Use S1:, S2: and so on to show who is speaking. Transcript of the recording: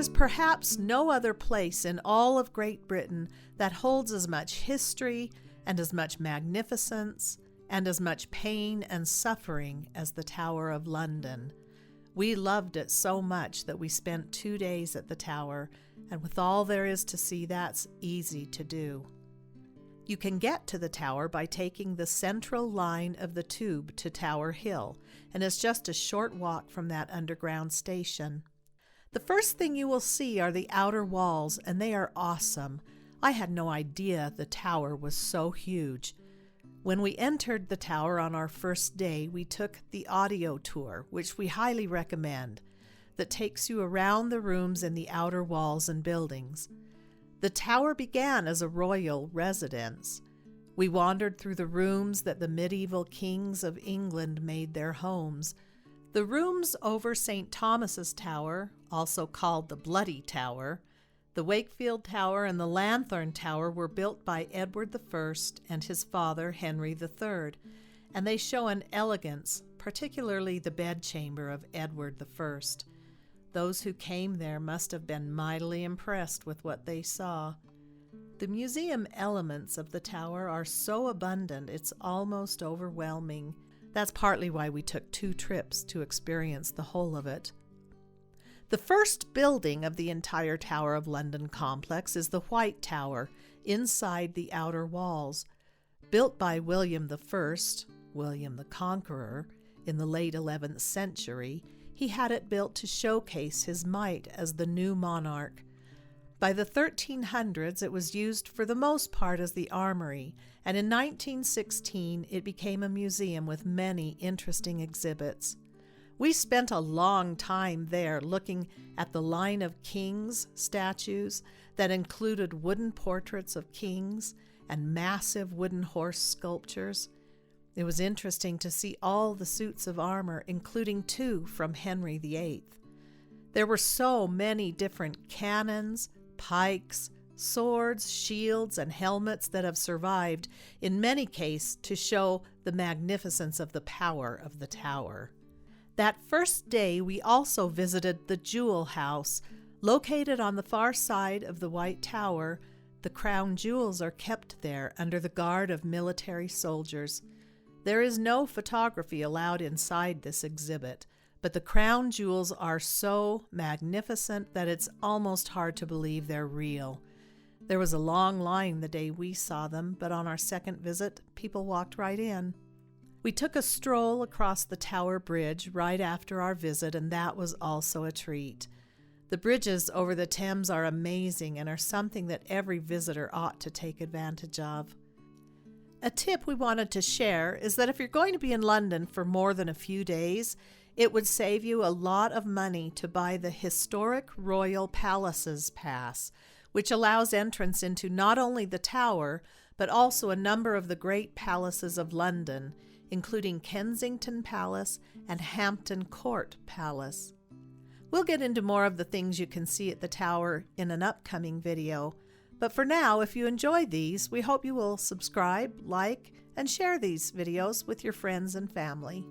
S1: is perhaps no other place in all of Great Britain that holds as much history and as much magnificence and as much pain and suffering as the Tower of London. We loved it so much that we spent 2 days at the tower, and with all there is to see, that's easy to do. You can get to the tower by taking the central line of the tube to Tower Hill, and it's just a short walk from that underground station. The first thing you will see are the outer walls, and they are awesome. I had no idea the tower was so huge. When we entered the tower on our first day, we took the audio tour, which we highly recommend, that takes you around the rooms in the outer walls and buildings. The tower began as a royal residence. We wandered through the rooms that the medieval kings of England made their homes. The rooms over St. Thomas's Tower, also called the Bloody Tower, the Wakefield Tower, and the Lanthorn Tower were built by Edward I and his father Henry III, and they show an elegance, particularly the bedchamber of Edward I. Those who came there must have been mightily impressed with what they saw. The museum elements of the tower are so abundant it's almost overwhelming. That's partly why we took 2 trips to experience the whole of it. The first building of the entire Tower of London complex is the White Tower, inside the outer walls. Built by William I, William the Conqueror, in the late 11th century, he had it built to showcase his might as the new monarch. By the 1300s, it was used for the most part as the armory, and in 1916 it became a museum with many interesting exhibits. We spent a long time there looking at the line of kings' statues that included wooden portraits of kings and massive wooden horse sculptures. It was interesting to see all the suits of armor, including 2 from Henry VIII. There were so many different cannons, pikes, swords, shields, and helmets that have survived, in many cases to show the magnificence of the power of the tower. That first day, we also visited the Jewel House. Located on the far side of the White Tower, the crown jewels are kept there under the guard of military soldiers. There is no photography allowed inside this exhibit, but the crown jewels are so magnificent that it's almost hard to believe they're real. There was a long line the day we saw them, but on our second visit, people walked right in. We took a stroll across the Tower Bridge right after our visit, and that was also a treat. The bridges over the Thames are amazing and are something that every visitor ought to take advantage of. A tip we wanted to share is that if you're going to be in London for more than a few days, it would save you a lot of money to buy the Historic Royal Palaces Pass, which allows entrance into not only the Tower, but also a number of the great palaces of London, including Kensington Palace and Hampton Court Palace. We'll get into more of the things you can see at the Tower in an upcoming video, but for now, if you enjoyed these, we hope you will subscribe, like, and share these videos with your friends and family.